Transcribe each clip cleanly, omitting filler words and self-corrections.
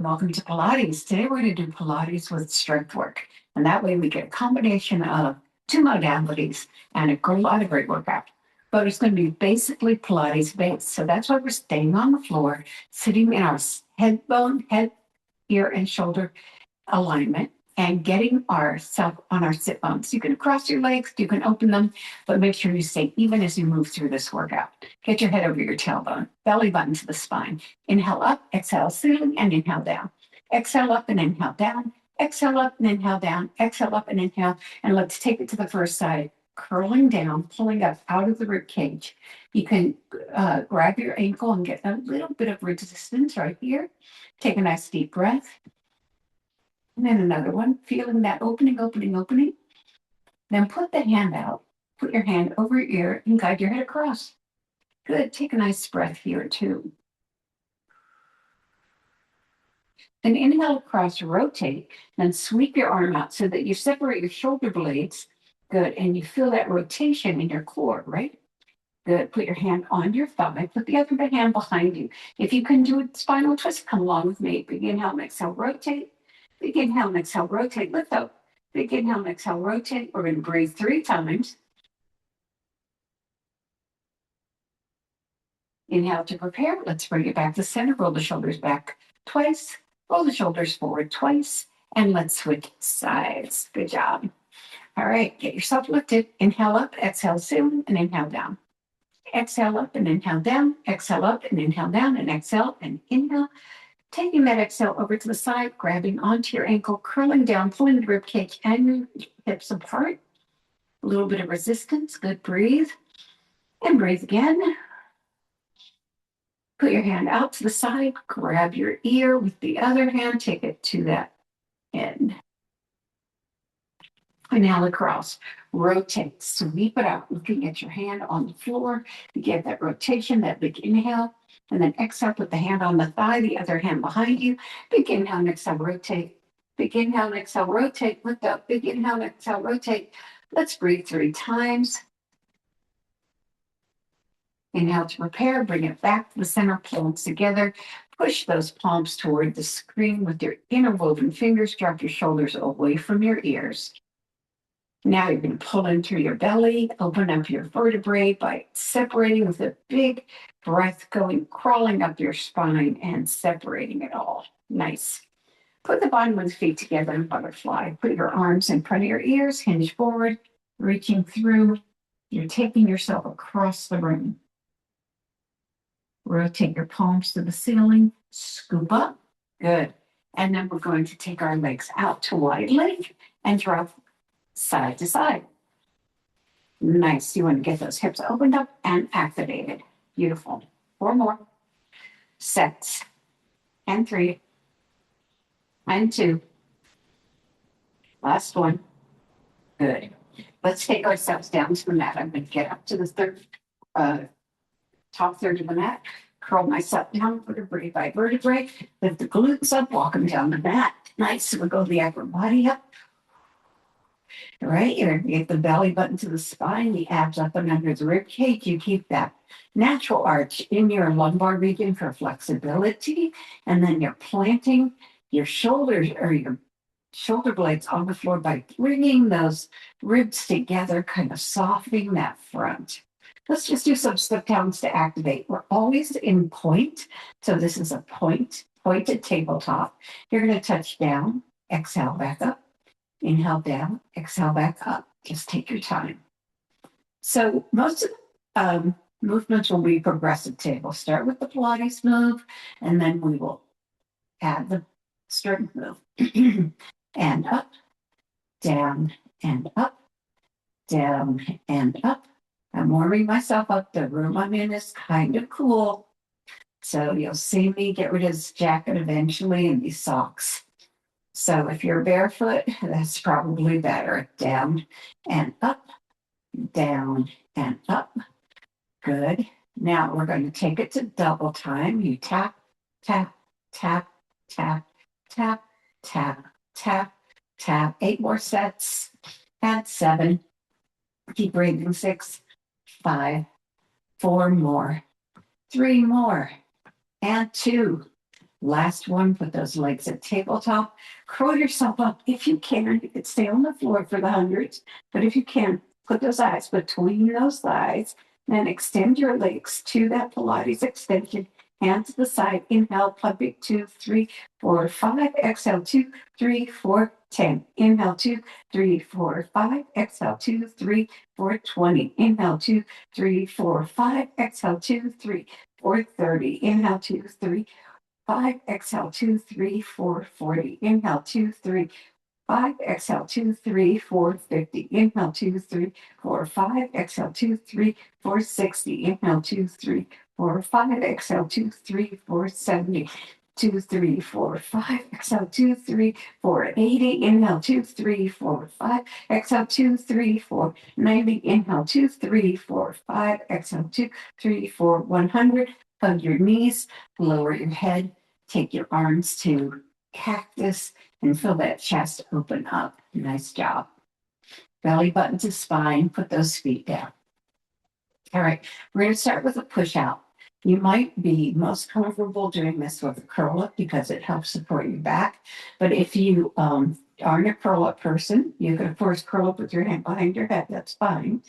Welcome to Pilates. Today we're going to do Pilates with strength work. And that way we get a combination of two modalities and a lot of great workout. But it's going to be basically Pilates based. So that's why we're staying on the floor, sitting in our head, ear, and shoulder alignment and getting ourselves on our sit bones. You can cross your legs, you can open them, but make sure you stay even as you move through this workout. Get your head over your tailbone, belly button to the spine. Inhale up, exhale ceiling, and inhale down. Exhale up and inhale down. Exhale up and inhale down. Exhale up and inhale. And let's take it to the first side. Curling down, pulling up out of the rib cage. You can grab your ankle and get a little bit of resistance right here. Take a nice deep breath. And then another one, feeling that opening. Then put the hand out. Put your hand over your ear and guide your head across. Good. Take a nice breath here too. Then inhale across, rotate, then sweep your arm out so that you separate your shoulder blades. Good. And you feel that rotation in your core, right? Good. Put your hand on your thigh. Put the other hand behind you. If you can do a spinal twist, come along with me. Big inhale and exhale, rotate. Big inhale and exhale, rotate. Lift up. Big inhale and exhale, rotate. We're going to breathe 3 times. Inhale to prepare. Let's bring it back to center. Roll the shoulders back twice. Roll the shoulders forward twice. And let's switch sides. Good job. All right. Get yourself lifted. Inhale up, exhale ceiling, and inhale down. Exhale up and inhale down. Exhale up and inhale down. And exhale and inhale. Taking that exhale over to the side, grabbing onto your ankle, curling down, pulling the rib cage and your hips apart. A little bit of resistance. Good. Breathe. And breathe again. Put your hand out to the side, grab your ear with the other hand, take it to that end. Inhale across, rotate, sweep it out, looking at your hand on the floor. You get that rotation, that big inhale, and then exhale, put the hand on the thigh, the other hand behind you. Big inhale and exhale, rotate. Big inhale and exhale, rotate, lift up. Big inhale and exhale, rotate. Let's breathe 3 times. Inhale to prepare, bring it back to the center, palms together. Push those palms toward the screen with your interwoven fingers. Drop your shoulders away from your ears. Now you're going to pull into your belly, open up your vertebrae by separating with a big breath going, crawling up your spine and separating it all. Nice. Put the bottom of the feet together in butterfly. Put your arms in front of your ears, hinge forward, reaching through. You're taking yourself across the room. Rotate your palms to the ceiling, scoop up. Good. And then we're going to take our legs out to wide leg and drop side to side. Nice. You want to get those hips opened up and activated. Beautiful. 4 more. Sets. And 3. And 2. Last one. Good. Let's take ourselves down to the mat. I'm going to get up to the top third of the mat, curl myself down, vertebrae by vertebrae, lift the glutes up, walk them down the mat. Nice. So we'll go the upper body up. All right, you're going to get the belly button to the spine, the abs up and under the rib cage. You keep that natural arch in your lumbar region for flexibility, and then you're planting your shoulders or your shoulder blades on the floor by bringing those ribs together, kind of softening that front. Let's just do some step downs to activate. We're always in point. So this is a pointed tabletop. You're going to touch down, exhale back up, inhale down, exhale back up. Just take your time. So most of the movements will be progressive table. Start with the Pilates move, and then we will add the strength move. And up, down, and up, down, and up. I'm warming myself up. The room I'm in is kind of cool. So you'll see me get rid of this jacket eventually and these socks. So if you're barefoot, that's probably better. Down and up, down and up. Good. Now we're going to take it to double time. You tap, tap, tap, tap, tap, tap, tap, tap. 8 more sets. Add 7. Keep breathing. 6. 5, 4 more, 3 more, and 2, Last one, put those legs at tabletop. Curl yourself up if you can. You could stay on the floor for the hundreds, but if you can, put those eyes between those thighs. Then extend your legs to that Pilates extension. Hands to the side. Inhale, pumping 2, 3, 4, 5. Exhale, 2, 3, 4, 10. Inhale, 2, 3, 4, 5. Exhale, 2, 3, 4, 20. Inhale, 2, 3, 4, 5. Exhale, 2, 3, 4, 30. Inhale, 2, 3, 5. Exhale, 2, 3, 4, 40. Inhale, 2, 3, 5. Exhale, 2, 3, 4, 50. Inhale, 2, 3, 4, 5. Exhale, 2, 3, 4, 60. Inhale, 2, 3, 4, 5. Exhale, 2, 3, 4, 70. 2, 3, 4, 5. Exhale, 2, 3, 4, 80. Inhale, 2, 3, 4, 5. Exhale, 2, 3, 4, 90. Inhale, 2, 3, 4, 5. Exhale, 2, 3, 4, 100. Hug your knees, lower your head, take your arms to cactus, and feel that chest open up. Nice job. Belly button to spine. Put those feet down. All right. We're going to start with a push out. You might be most comfortable doing this with a curl up because it helps support your back. But if you aren't a curl up person, you can, of course, curl up with your hand behind your head. That's fine.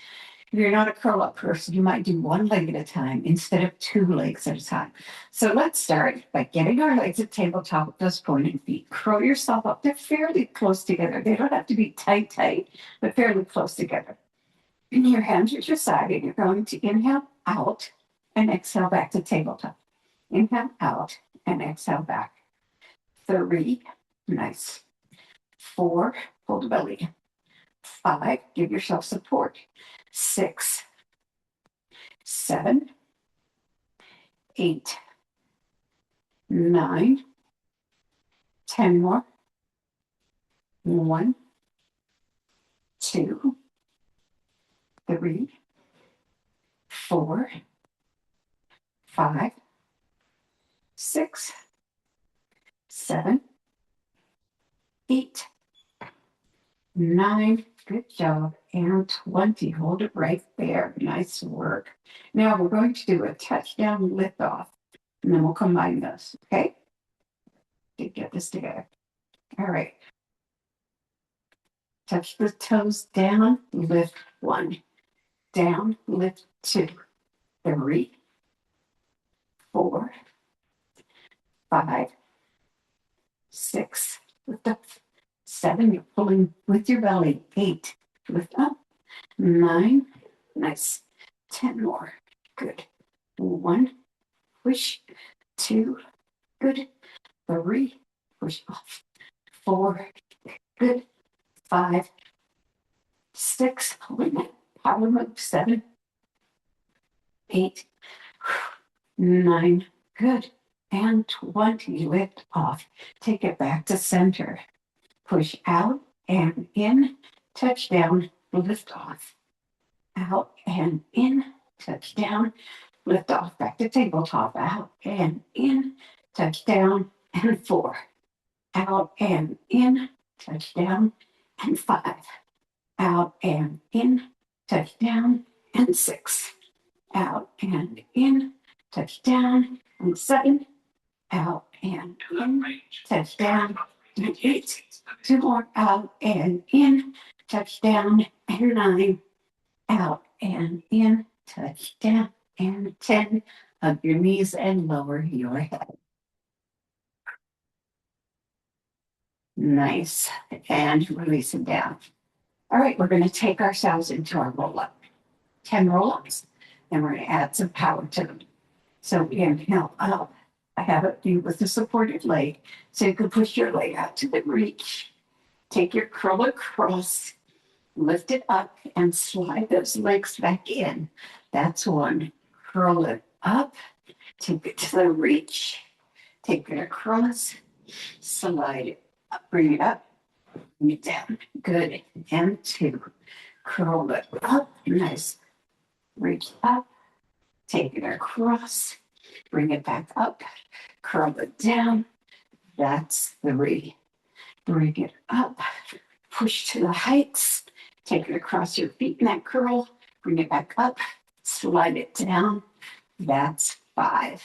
If you're not a curl up person, you might do one leg at a time instead of two legs at a time. So let's start by getting our legs at tabletop with those pointed feet. Curl yourself up. They're fairly close together. They don't have to be tight, but fairly close together. And your hands at your side, and you're going to inhale out and exhale back to tabletop. Inhale out and exhale back. 3, nice. 4, hold the belly. 5, give yourself support. 6, 7, 8, 9, 10 more. 1, 2, 3, 4, 5, 6, 7, 8, 9. Good job. And 20. Hold it right there. Nice work. Now we're going to do a touchdown lift off, and then we'll combine those. Okay? To get this together. All right. Touch the toes down, lift 1. Down, lift 2. 3, 4, 5, 6, lift up. 7, you're pulling with your belly. 8, lift up. 9, nice. 10 more. Good. 1, push. 2, good. 3, push off. 4, good. 5, 6, power move. 7, 8, 9, good. And 20, lift off. Take it back to center. Push out and in, touch down, lift off. Out and in, touch down, lift off. Back to tabletop. Out and in, touch down, and 4. Out and in, touch down, and 5. Out and in, touch down, and 6. Out and in, touch down, and 7. Out and in, touch down, and 8. 2 more. Out and in, touch down, and 9. Out and in, touch down, and 10. Hug your knees and lower your head. Nice. And release it down. All right, we're going to take ourselves into our roll-up. 10 roll-ups, and we're going to add some power to them. So inhale up. I have it do with the supported leg, so you can push your leg out to the reach. Take your curl across, lift it up, and slide those legs back in. That's 1. Curl it up, take it to the reach, take it across, slide it up, bring it up, bring it down. Good. And 2. Curl it up, nice. Reach up, take it across, bring it back up, curl it down. That's 3. Bring it up, push to the heights, take it across your feet in that curl, bring it back up, slide it down. That's 5.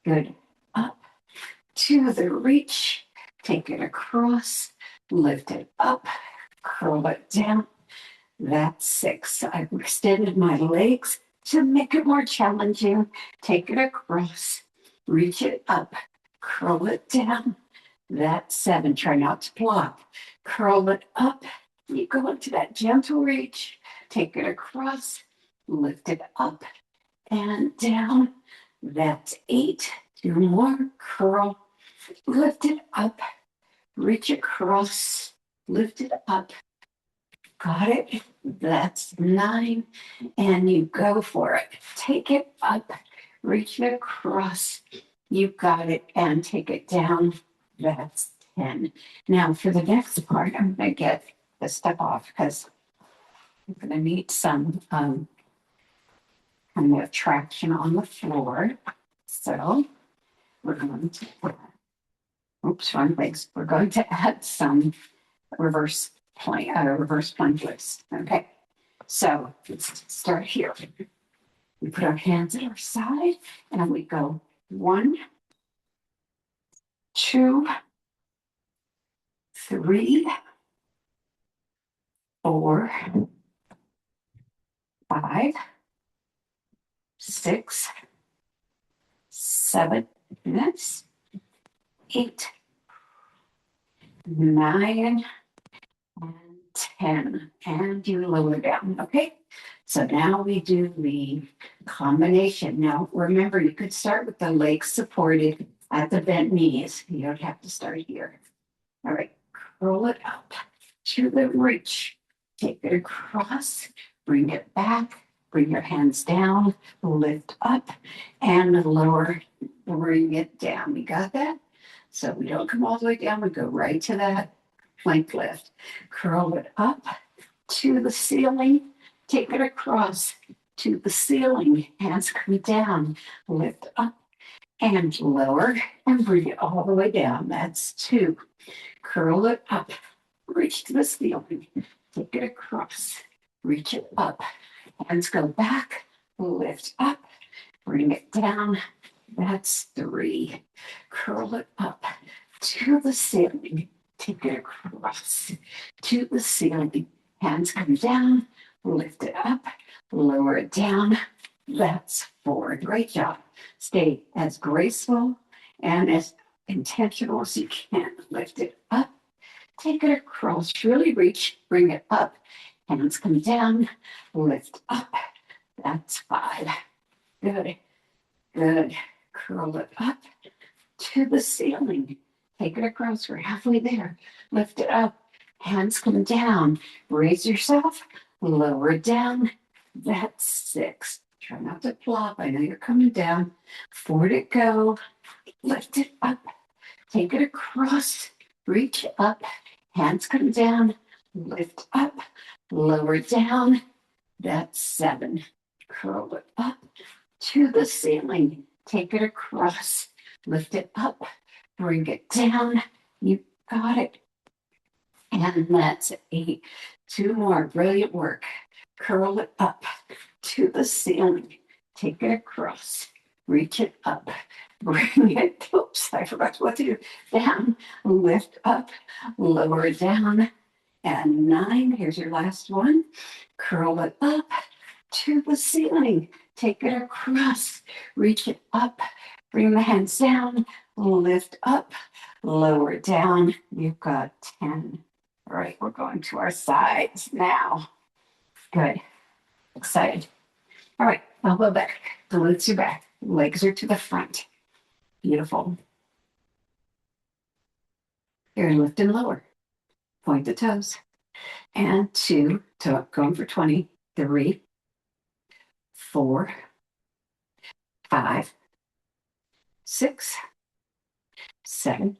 Good. Up, to the reach, take it across, lift it up, curl it down. That's 6. I've extended my legs to make it more challenging. Take it across, reach it up, curl it down. That's 7. Try not to block. Curl it up. You go into that gentle reach. Take it across, lift it up and down. That's 8. 2 more. Curl, lift it up, reach across, lift it up. Got it? That's 9. And you go for it. Take it up, reach it across. You got it. And take it down. That's 10. Now for the next part, I'm going to get the stuff off because I'm going to need some kind of traction on the floor. So we're going to wrong legs. We're going to add some reverse plank lifts. Okay. So let's start here. We put our hands at our side and we go 1, 2, 3, 4, 5, 6, 7, that's 8, 9, and 10. And you lower down. Okay. So now we do the combination. Now remember, you could start with the legs supported at the bent knees. You don't have to start here. All right. Curl it up to the reach. Take it across. Bring it back. Bring your hands down. Lift up and lower. Bring it down. We got that? So we don't come all the way down. We go right to that plank lift. Curl it up to the ceiling. Take it across to the ceiling. Hands come down. Lift up and lower and bring it all the way down. That's 2. Curl it up. Reach to the ceiling. Take it across. Reach it up. Hands go back. Lift up. Bring it down. That's 3. Curl it up to the ceiling. Take it across to the ceiling. Hands come down. Lift it up. Lower it down. That's 4. Great job. Stay as graceful and as intentional as you can. Lift it up. Take it across. Really reach. Bring it up. Hands come down. Lift up. That's 5. Good. Good. Curl it up to the ceiling. Take it across. We're halfway there. Lift it up. Hands come down. Raise yourself. Lower it down. That's 6. Try not to flop. I know you're coming down. 4 to go. Lift it up. Take it across. Reach up. Hands come down. Lift up. Lower down. That's 7. Curl it up to the ceiling. Take it across. Lift it up. Bring it down. You got it. And that's 8. 2 more. Brilliant work. Curl it up to the ceiling. Take it across. Reach it up. Bring it. Oops, I forgot what to do. Down. Lift up. Lower it down. And 9. Here's your last one. Curl it up to the ceiling. Take it across. Reach it up. Bring the hands down. Lift up. Lower down. You've got 10. All right, we're going to our sides now. Good. Excited. All right, elbow back. Glutes are back. Legs are to the front. Beautiful. Here, lift and lower. Point the toes. And 2, going for 20. 3, 4, 5, 6, 7,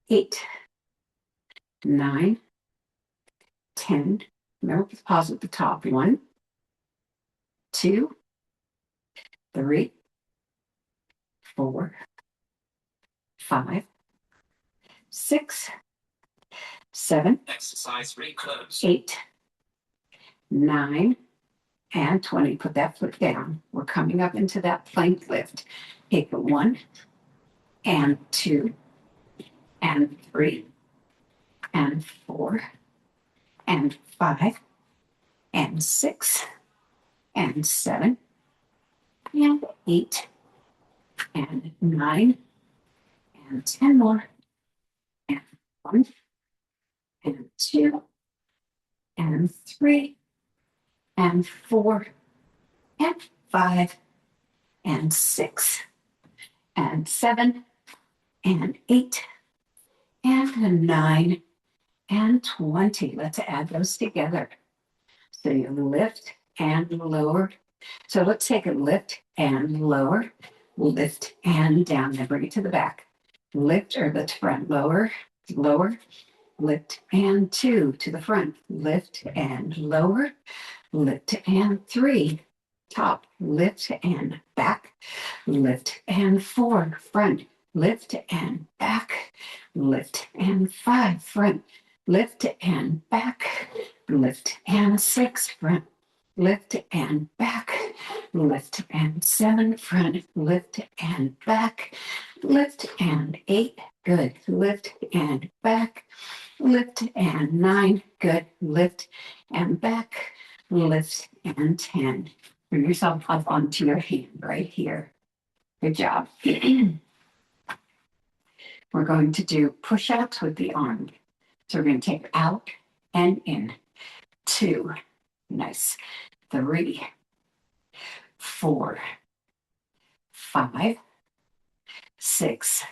8, 9, 10. Remember, pause at the top. 1, 2, 3, 4, 5, 6, 7, exercise close. 8, 9, and 20. Put that foot down. We're coming up into that plank lift. Take it 1, and 2 and 3 and 4 and 5 and 6 and 7 and 8 and 9 and 10 more and 1 and 2 and 3 and 4 and 5 and 6 and 7 and 8 and 9 and 20. Let's add those together. So you lift and lower. So let's take a lift and lower, lift and down, then bring it to the back. Lift or lift front, lower, lower, lift and 2 to the front, lift and lower, lift and 3, top, lift and back, lift and 4, front, lift and back, lift and 5, front, lift and back, lift and 6, front, lift and back, lift and 7, front, lift and back, lift and 8, good, lift and back, lift and 9, good, lift and back, lift and 10. Bring yourself up onto your hand right here. Good job. We're going to do push-ups with the arm. So we're going to take out and in. 2, nice. 3, 4, 5, 6,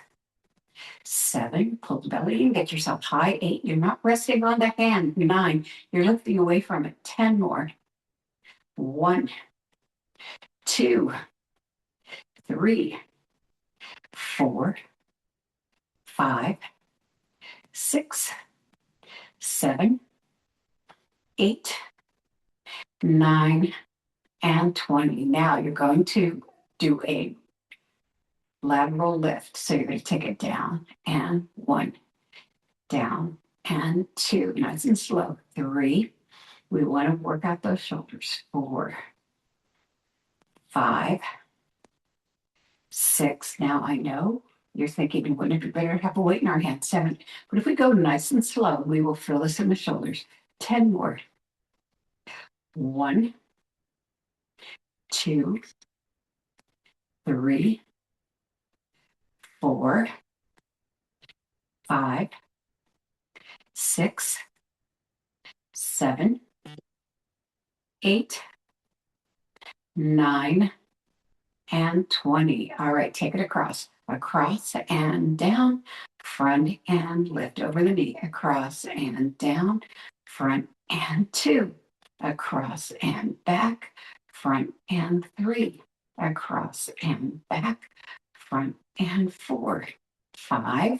7, pull the belly in, get yourself high. 8, you're not resting on the hand. 9, you're lifting away from it. 10 more. 1, 2, 3, 4, 5, 6, 7, 8, 9, and 20. Now you're going to do a lateral lift. So you're going to take it down and 1, down and 2, nice and slow. 3, we want to work out those shoulders. 4, 5, 6. Now I know you're thinking, wouldn't it be better to have a weight in our hand? 7. But if we go nice and slow, we will feel this in the shoulders. 10 more. 1, 2, 3, 4, 5, 6, 7, 8, 9, and 20. All right, take it across and down, front and lift over the knee, across and down, front and 2, across and back, front and 3, across and back, front and 4, 5,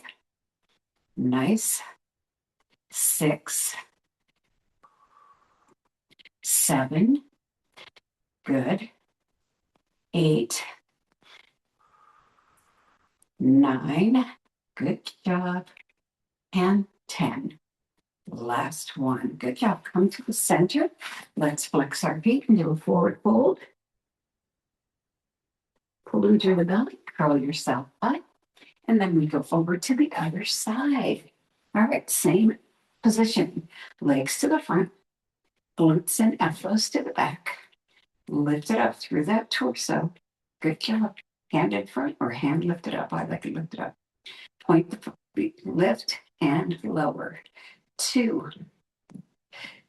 nice, 6, 7, good, 8, 9, good job, and 10. Last one, good job. Come to the center. Let's flex our feet and do a forward fold. Pull into the belly, curl yourself up, and then we go forward to the other side. All right, same position. Legs to the front, glutes and elbows to the back. Lift it up through that torso. Good job. Hand in front or hand lifted up. I like it lifted up. Point the feet, lift and lower. 2,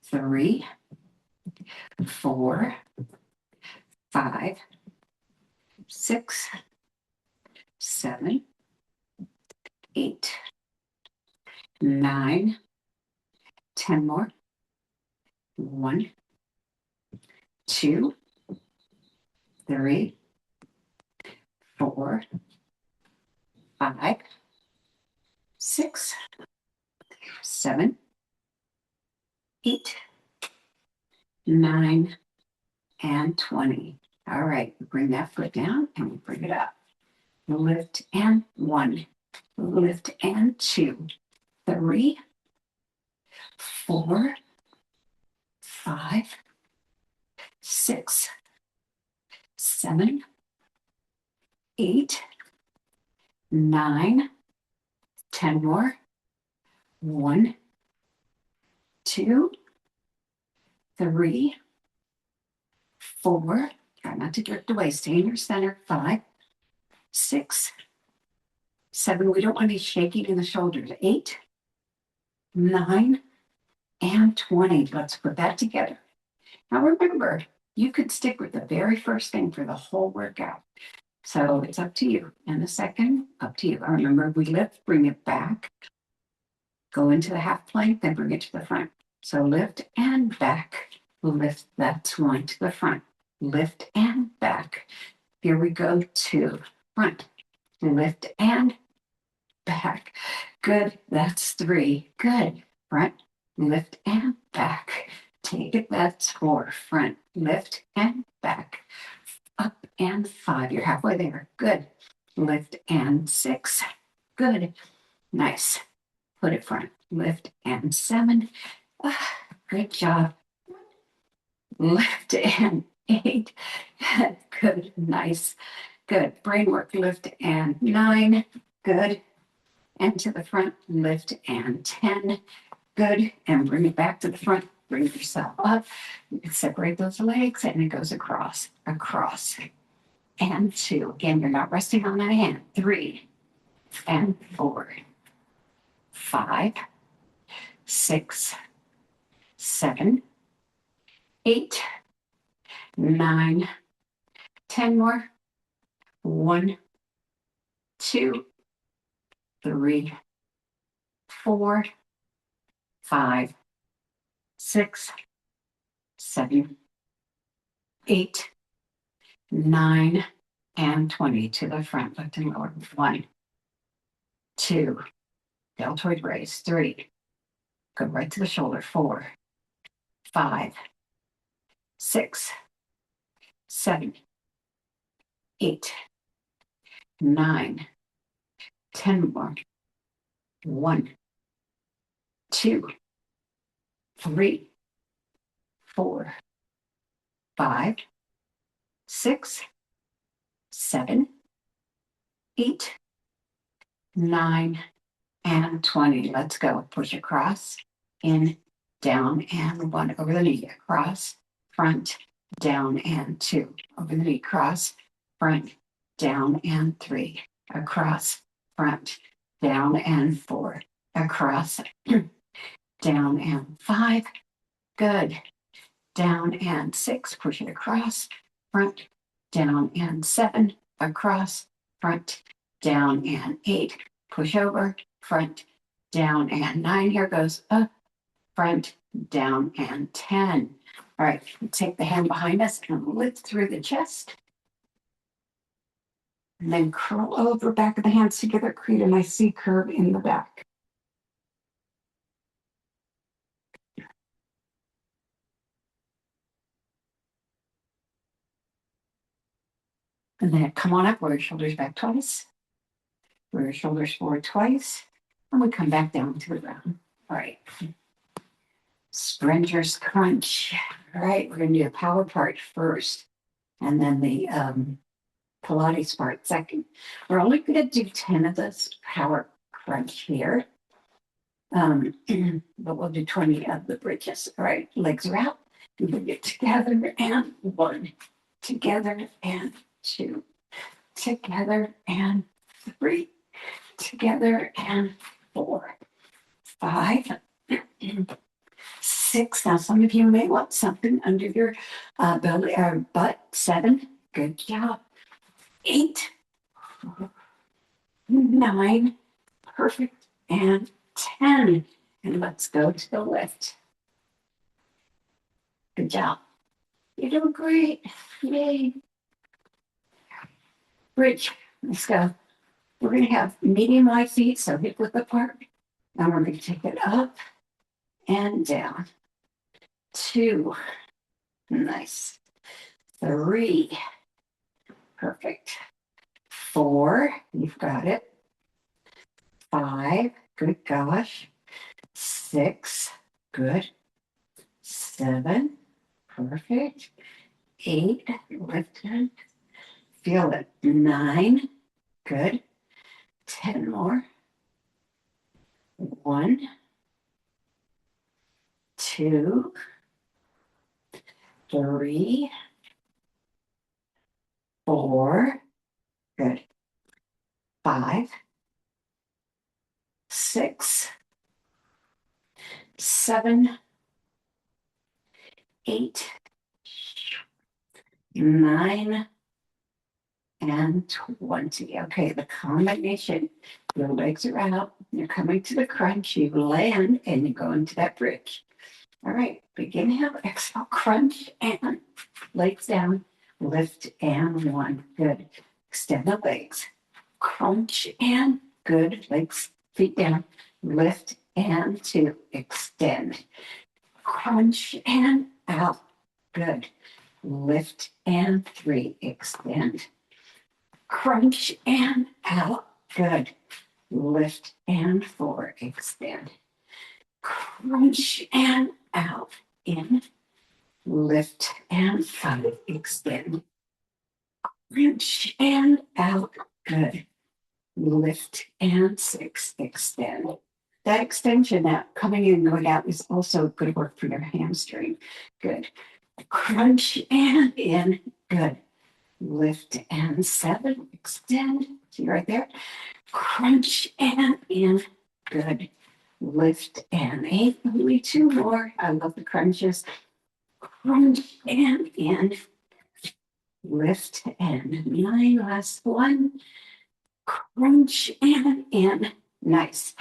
3, 4, 5, 6, 7, 8, 9, 10 more. 1, 2, 3, 4, 5, 6, 7, 8, 9, and 20. All right, bring that foot down and we bring it up. Lift and 1, lift and 2, 3, 4, 5, 6, 7, 8, 9, 10 more. 1, 2, 3, 4. Try not to drift away. Stay in your center. 5, 6, 7. We don't want to be shaking in the shoulders. 8, 9, and 20. Let's put that together. Now remember, you could stick with the very first thing for the whole workout. So it's up to you. And the second, up to you. Remember, we lift, bring it back, go into the half plank, then bring it to the front. So lift and back, lift, that's 1 to the front, lift and back. Here we go to front, lift and back. Good, that's 3. Good, front, lift and back. Take it, that's 4. Front, lift and back. Up and 5. You're halfway there. Good. Lift and 6. Good. Nice. Put it front. Lift and 7. Good job. Lift and 8. Good. Nice. Good. Brain work. Lift and 9. Good. And to the front. Lift and 10. Good. And bring it back to the front. Bring yourself up. You can separate those legs and it goes across, across. And 2. Again, you're not resting on that hand. 3 and 4, 5, 6, 7, 8, 9, 10 more. 1, 2, 3, 4, 5, 6, 7, 8, 9, and 20 to the front, lift and lower. 1, 2, deltoid raise. 3, go right to the shoulder. 4, 5, 6, 7, 8, 9, 10 more. 1, 2, 3, 4, 5, 6, 7, 8, 9, and 20. Let's go. Push across, in, down, and 1 over the knee. Across, front, down, and 2. Over the knee. Cross, front, down, and 3. Across, front, down, and 4. Across, down, and 5. Good. Down, and 6. Push it across, front, down, and 7. Across, front, down, and 8. Push over, front, down, and 9. Here goes up, front, down, and 10. All right, take the hand behind us and lift through the chest. And then curl over, back of the hands together, create a nice C curve in the back. And then come on up, roll your shoulders back twice. Roll your shoulders forward twice. And we come back down to the ground. All right. Sprinters crunch. All right, we're going to do the power part first. And then the Pilates part second. We're only going to do 10 of this power crunch here. But we'll do 20 of the bridges. All right, legs are out. We bring it together and 1. Together and 2. Together and 3. Together and 4. 5. 6. Now, some of you may want something under your belly or butt. 7. Good job. 8. 9. Perfect. And 10. And let's go to the lift. Good job. You're doing great. Yay. Bridge. Let's go. We're going to have medium high feet, so hip width apart. Now we're going to take it up and down. 2. Nice. 3. Perfect. 4. You've got it. 5. Good gosh. 6. Good. 7. Perfect. 8. Lift it. Feel it. 9. Good. 10 more. 1, 2, 3, 4. Good. 5, 6, 7, 8, 9, and 20. Okay, the combination. Your legs are out. You're coming to the crunch. You land and you go into that bridge. All right, inhale, exhale, crunch and legs down. Lift and 1. Good. Extend the legs. Crunch and good. Legs, feet down. Lift and 2. Extend. Crunch and out. Good. Lift and 3. Extend. Crunch and out. Good. Lift and 4. Extend. Crunch and out. In. Lift and 5. Extend. Crunch and out. Good. Lift and 6. Extend. That extension, that coming in and going out, is also good work for your hamstring. Good. Crunch and in. Good. Lift and 7. Extend. See right there. Crunch and in. Good. Lift and 8. Only 2 more. I love the crunches. Crunch and in. Lift and 9. Last one. Crunch and in. Nice.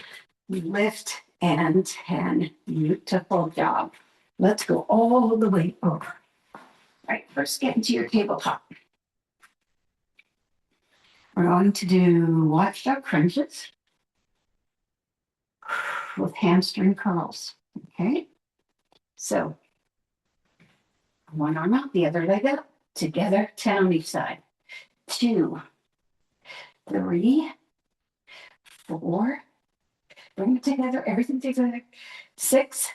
Lift and 10. Beautiful job. Let's go all the way over. All right, first get into your tabletop. We're going to do watchdog crunches with hamstring curls. Okay, so one arm out, the other leg up, together, 10 on each side. 2, 3, 4, bring it together, everything together. 6,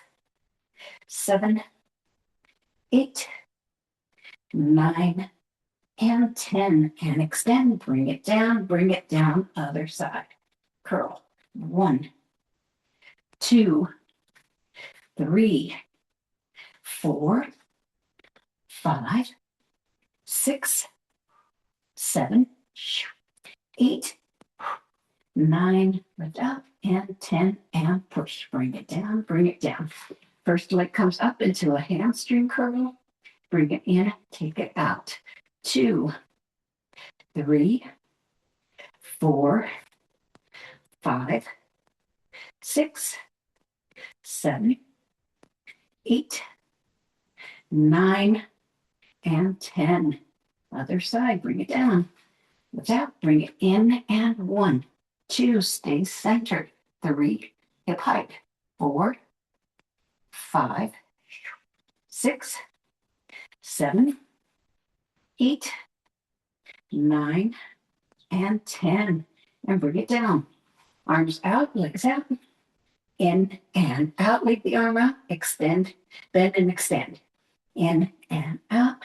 7, 8, 9, and 10. And extend, bring it down, other side. Curl. 1, 2, 3, 4, 5, 6, 7, 8, 9, lift up, and 10, and push. Bring it down, bring it down. First leg comes up into a hamstring curl. Bring it in, take it out. 2, 3, 4, 5, 6, 7, 8, 9, and 10. Other side, bring it down. Lift out, bring it in, and 1, 2, stay centered. 3, hip height. 4, 5, 6, 7, 8, 9, and 10. And bring it down. Arms out, legs out. In and out, leave the arm out. Extend, bend and extend. In and out,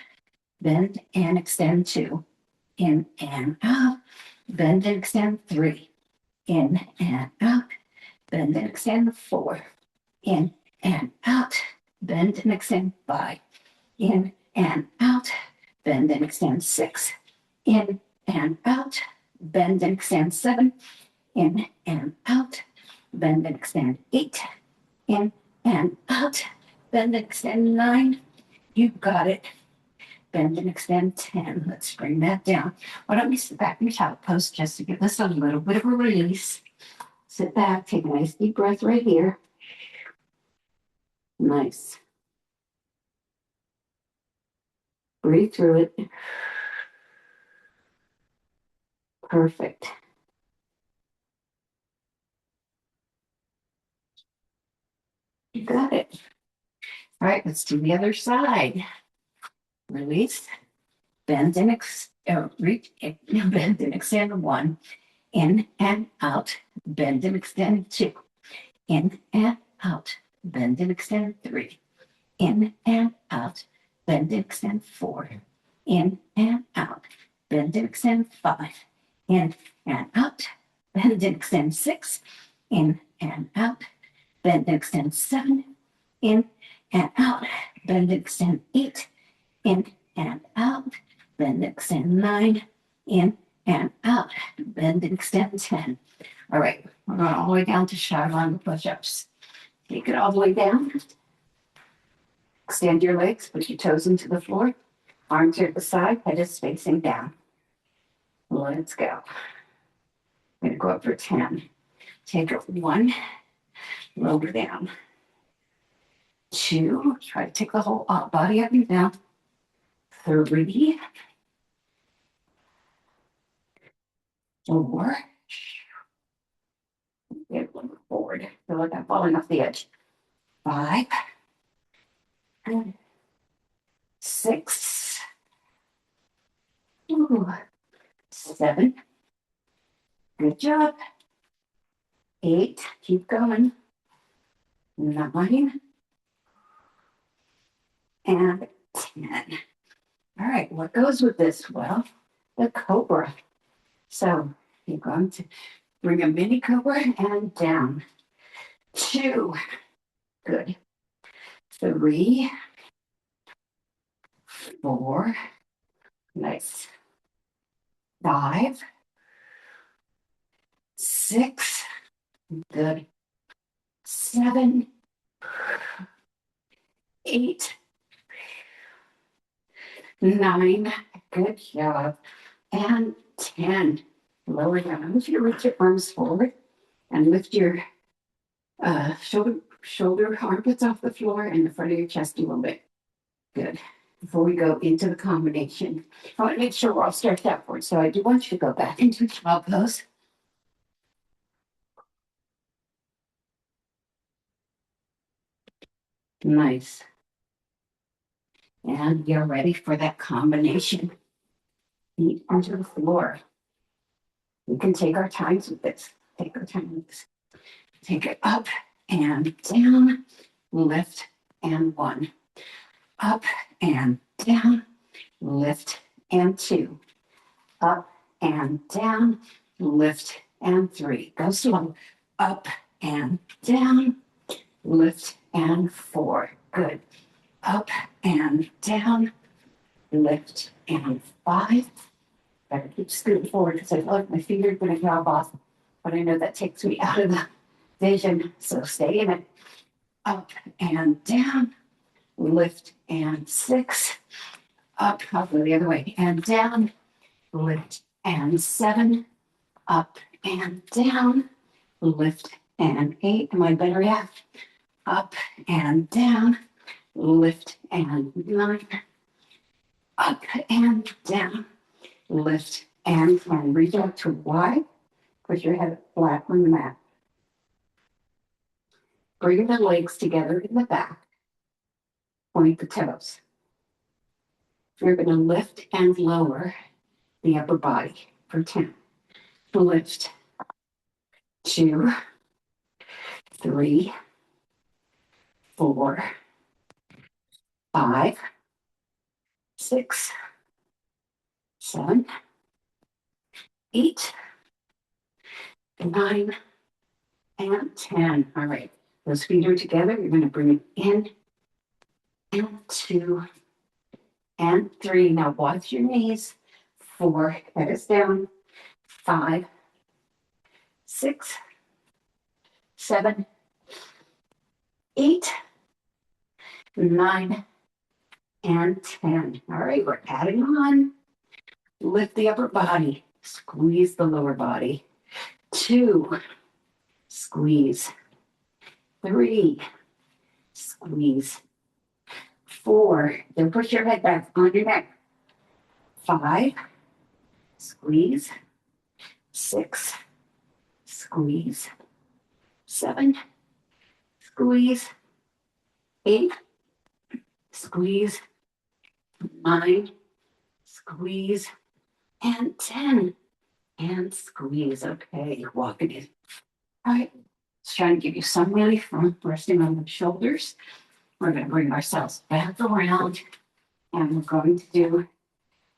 bend and extend 2. In and out, bend and extend 3. In and out, bend and extend 4. In and out, bend and extend 5. In and out, bend and extend 6. In and out, bend and extend 7. In and out, bend and extend 8. In and out, bend and extend 9. You got it. Bend and extend 10. Let's bring that down. Why don't we sit back in your child pose just to give us a little bit of a release. Sit back, take a nice deep breath right here. Nice. Breathe through it. Perfect. You got it. All right, let's do the other side. Release. Bend and reach. Bend and extend 1. In and out. Bend and extend 2. In and out. Bend and extend 3. In and out. Bend and extend 4. In and out. Bend and extend 5. In and out. bend and extend 6, in and out, bend and extend 7, in and out, bend and extend 8, in and out, bend and extend 9, in and out, bend and extend 10. All right, we're going all the way down to chaturanga push-ups. Take it all the way down. Extend your legs, put your toes into the floor, arms are at the side, head is facing down. Let's go. I'm going to go up for 10. Take it 1, lower down. 2, try to take the whole body up and down. 3, 4, get a little forward. Feel like I'm falling off the edge. 5, 6, 7. Good job. 8, keep going. 9 and 10. All right, what goes with this? Well, the cobra. So you're going to bring a mini cobra and down. 2, good. 3, 4, nice. 5, 6, good. 7, 8, 9, good job. And 10. Lower down. I want you to reach your arms forward and lift your shoulder armpits off the floor and the front of your chest a little bit. Good. Before we go into the combination, I want to make sure we're all stretched out forward. So I do want you to go back into child pose. Nice. And you're ready for that combination. Feet onto the floor. We can take our times with this. Take our time with this. Take it up and down, lift and 1. Up and down, lift and 2. Up and down, lift and 3. Go slow. Up and down, lift and 4. Good. Up and down, lift and 5. Better keep scooting forward because I feel like my feet are going to drop off, but I know that takes me out of the vision, so stay in it. Up and down, lift and 6. Up, I'll go the other way, and down, lift and 7. Up and down, lift and 8. Am I better yet? Up and down, lift and 9. Up and down, lift and 10. Reach out to wide. Put your head flat on the mat. Bring the legs together in the back. Point the toes. You're going to lift and lower the upper body for 10. Lift. 2, 3, 4, 5, 6, 7, 8, 9, and 10. All right. Those feet are together. You're going to bring it in and 2 and 3. Now watch your knees. 4, head is down. 5, 6, 7, 8, 9, and 10. All right, we're adding on. Lift the upper body. Squeeze the lower body. 2, squeeze. 3, squeeze. 4, then push your head back on your neck. 5, squeeze. 6, squeeze. 7, squeeze. 8, squeeze. 9, squeeze. And 10, and squeeze. Okay, walking in. All right, let's try and give you some relief from resting on the shoulders. We're going to bring ourselves back around, and we're going to do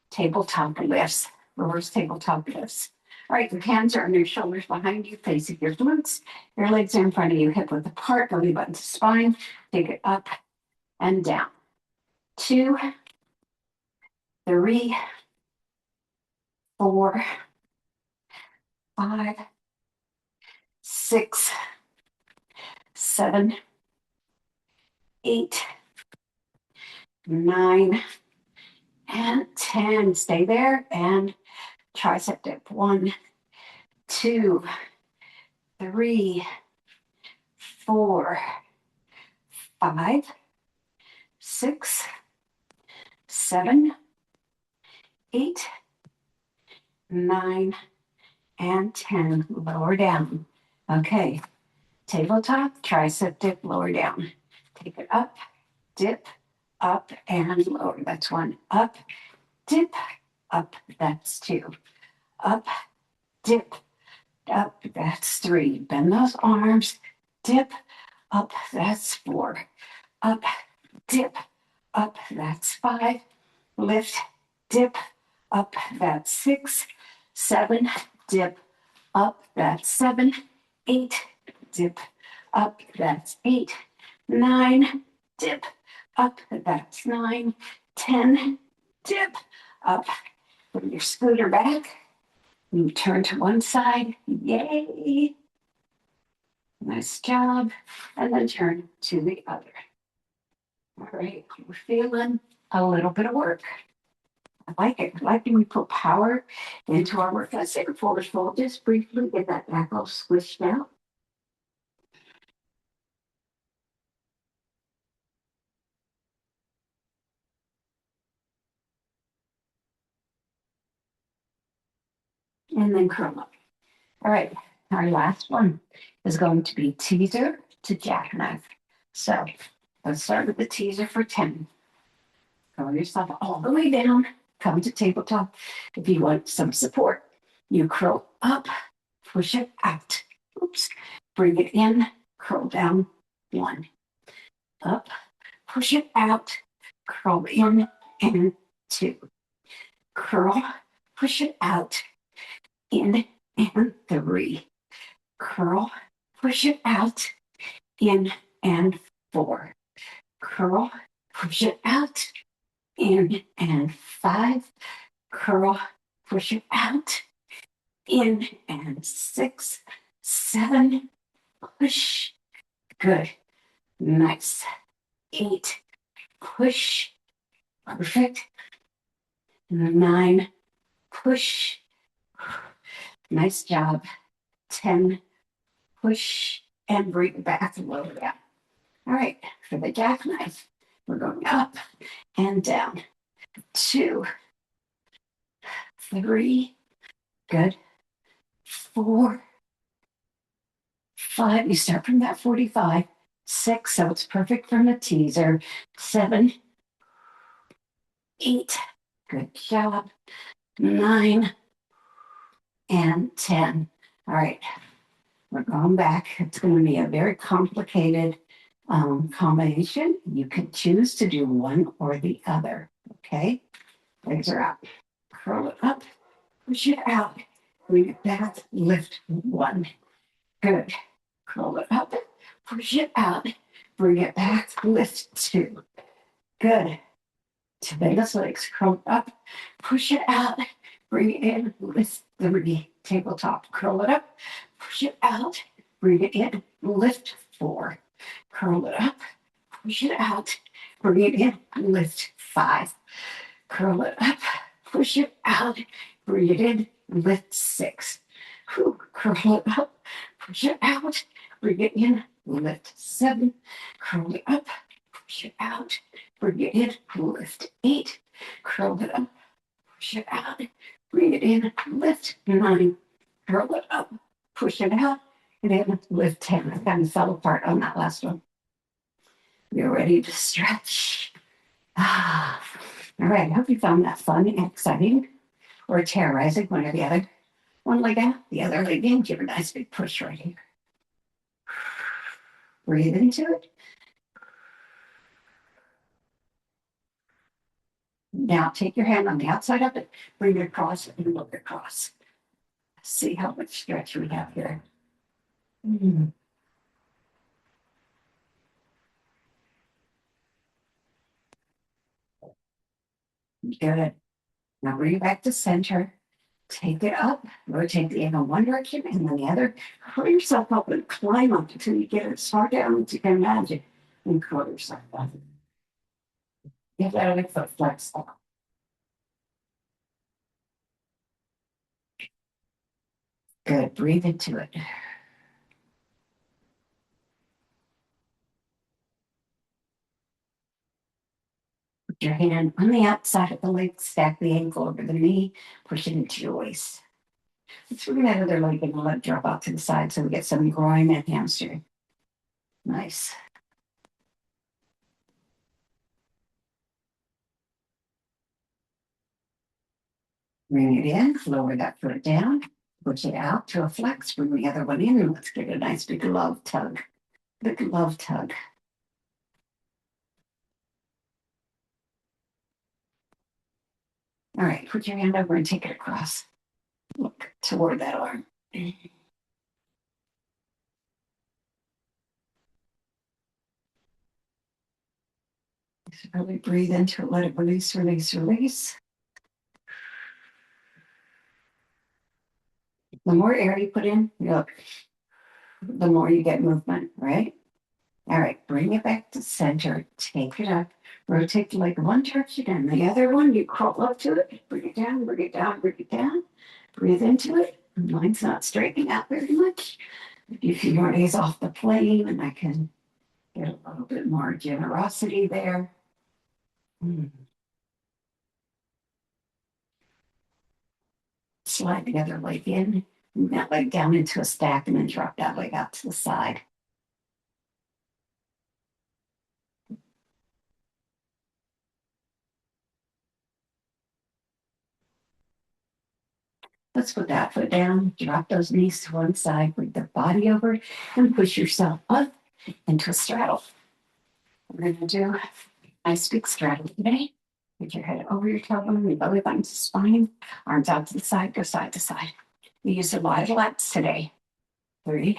tabletop lifts, reverse tabletop lifts. All right, your hands are on your shoulders behind you, facing your glutes. Your legs are in front of you, hip width apart, belly button to spine. Take it up and down. 2, 3, 4, 5, 6, 7, 8, 9, and 10. Stay there and tricep dip. 1, 2, 3, 4, 5, 6, 7, 8, 9, and 10. Lower down. Okay. Tabletop, tricep dip, lower down. Take it up, dip, up, and lower. That's 1. Up, dip, up. That's 2. Up, dip, up. That's 3. Bend those arms. Dip, up. That's 4. Up, dip, up. That's 5. Lift, dip, up. That's 6. 7, dip, up. That's 7. 8, dip, up. That's 8. 9, dip, up. That's 9. 10, dip, up. Bring your scooter back. You turn to one side. Yay. Nice job. And then turn to the other. All right. We're feeling a little bit of work. I like it. I like when we put power into our work. Let's take a forward fold. Just briefly get that back all squished out. And then curl up. All right. Our last one is going to be teaser to jackknife. So let's start with the teaser for 10. Curl yourself all the way down. Come to tabletop. If you want some support, you curl up, push it out. Oops. Bring it in, curl down. 1. Up, push it out, curl in, and 2. Curl, push it out, in, and 3. Curl, push it out, in, and 4. Curl, push it out, in, and 5. Curl, push it out, in, and 6. 7, push. Good. Nice. 8, push. Perfect. 9, push. Nice job. 10, push, and bring it back and lower down. All right, for the jackknife, we're going up and down. 2, 3, good. 4, 5, you start from that 45. 6, so it's perfect from the teaser. 7, 8, good job. 9, and 10. All right, we're going back. It's going to be a very complicated combination. You can choose to do one or the other. Okay, legs are up. Curl it up, push it out, bring it back, lift 1. Good. Curl it up, push it out, bring it back, lift 2. Good. To bend those legs, curl it up, push it out, bring it in, lift 3. Tabletop, curl it up, push it out, bring it in, lift 4. Curl it up, push it out, bring it in, lift 5. Curl it up, push it out, bring it in, lift 6. Whew. Curl it up, push it out, bring it in, lift 7. Curl it up, push it out, bring it in, lift 8. Curl it up, push it out, bring it in, lift 9. Curl it up, push it out, and then lift 10. I kind of fell apart on that last one. You're ready to stretch. All right, I hope you found that fun and exciting or terrorizing, one or the other. One leg out, the other leg in. Give it a nice big push right here. Breathe into it. Now take your hand on the outside of it, bring it across and look across. See how much stretch we have here. Mm, good. Now bring it back to center. Take it up, rotate the ankle one direction and then the other. Curl yourself up and climb up until you get it as far down as you can imagine. And curl yourself up. Get that other foot flexed. Good. Breathe into it. Put your hand on the outside of the leg, stack the ankle over the knee, push it into your waist. Let's bring that other leg and let it drop out to the side so we get some groin and hamstring. Nice. Bring it in, lower that foot down, push it out to a flex, bring the other one in, and let's get a nice big love tug. Big love tug. All right, put your hand over and take it across. Look toward that arm. Just really breathe into it, let it release, release, release. The more air you put in, look, the more you get movement, right? All right, bring it back to center, take it up, rotate the leg one direction and the other one, you crawl up to it, bring it down, bring it down, bring it down, breathe into it. Mine's not straightening out very much. A few more days off the plane and I can get a little bit more generosity there. Slide the other leg in, move that leg down into a stack and then drop that leg out to the side. Let's put that foot down, drop those knees to one side, bring the body over, and push yourself up into a straddle. We're going to do a nice big straddle today. Put your head over your tailbone, your belly button to spine, arms out to the side, go side to side. We use a lot of lats today. 3,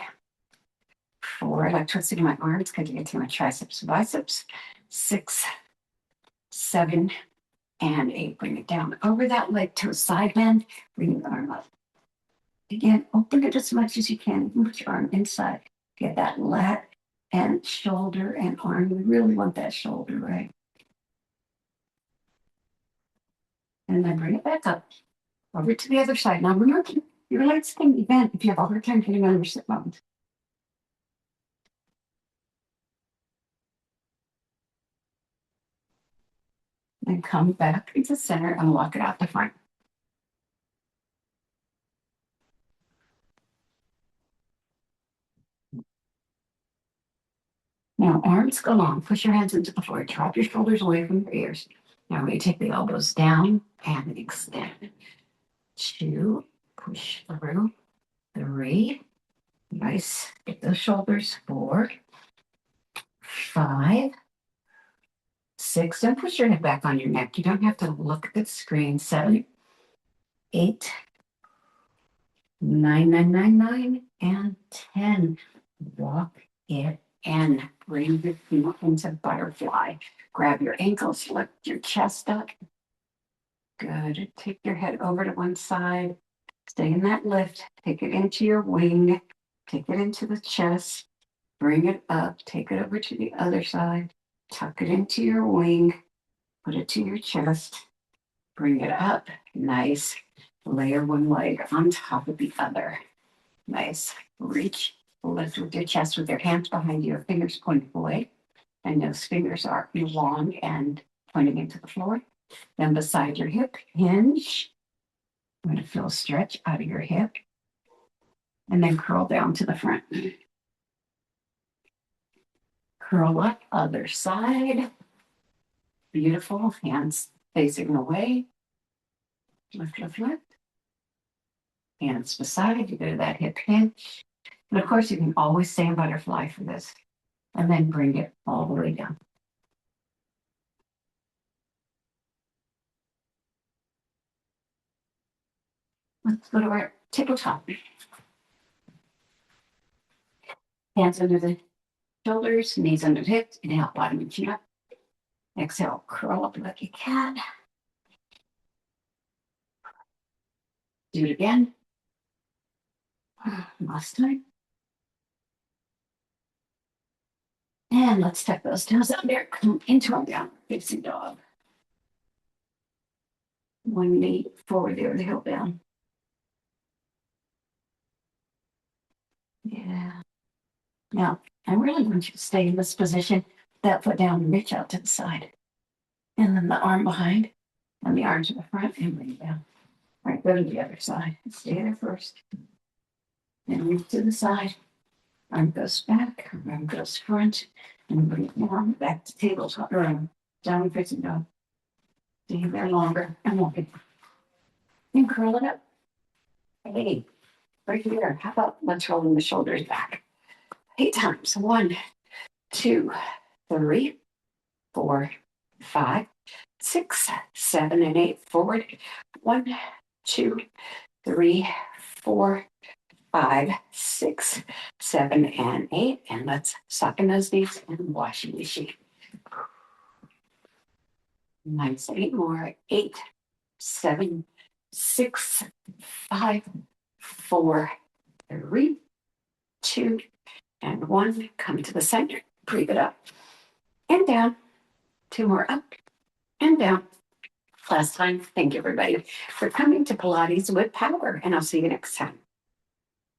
4, I like twisting my arms because you get to my triceps and biceps. 6, 7, and 8. Bring it down over that leg to a side bend. Bring the arm up. Again, open it as much as you can. Put your arm inside. Get that lat and shoulder and arm. We really want that shoulder, right? And then bring it back up. Over to the other side. Now remember, your legs can be bent if you have a hard time getting on your sit bones. Then come back into center and walk it out the front. Now arms go long. Push your hands into the floor. Drop your shoulders away from your ears. Now we take the elbows down and extend. 2, push through. 3, nice. Get those shoulders. 4, 5, 6. Don't push your head back on your neck. You don't have to look at the screen. 7, 8, 9, 9, 9, 9, and 10. Walk it in. Bring your feet into butterfly. Grab your ankles, lift your chest up. Good. Take your head over to one side. Stay in that lift. Take it into your wing. Take it into the chest. Bring it up. Take it over to the other side. Tuck it into your wing. Put it to your chest. Bring it up. Nice. Layer one leg on top of the other. Nice. Reach, lift with your chest with your hands behind you, your fingers pointing away. And those fingers are long and pointing into the floor. Then beside your hip, hinge. I'm going to feel a stretch out of your hip. And then curl down to the front. Curl up, other side. Beautiful. Hands facing away. Lift, lift, lift. Hands beside, you go to that hip hinge. And of course, you can always stay in butterfly for this. And then bring it all the way down. Let's go tabletop. Hands under the shoulders, knees under the hips, inhale, bottom and chin up. Exhale, curl up like a cat. Do it again. Last time. And let's tuck those toes under, come into our down facing dog. One knee forward, the other heel down. Yeah. Now, I really want you to stay in this position, that foot down and reach out to the side. And then the arm behind, and the arm to the front, and bring it down. All right, go to the other side. Stay there first. Then reach to the side. Arm goes back, arm goes front, and bring it down, back to tabletop, or down facing dog. Stay there longer, and walk it. And curl it up. Hey, right here. How about let's roll the shoulders back? 8 times. 1, 2, 3, 4, 5, 6, 7, and 8. Forward. 1, 2, 3, 4, 5, 6, 7, and 8. And let's soften those knees and washing machine. Nice. 8 more. 8, 7, 6, 5, 4, 3, 2, and 1. Come to the center. Breathe it up and down. 2 more up and down. Last time. Thank you, everybody, for coming to Pilates with Power, and I'll see you next time.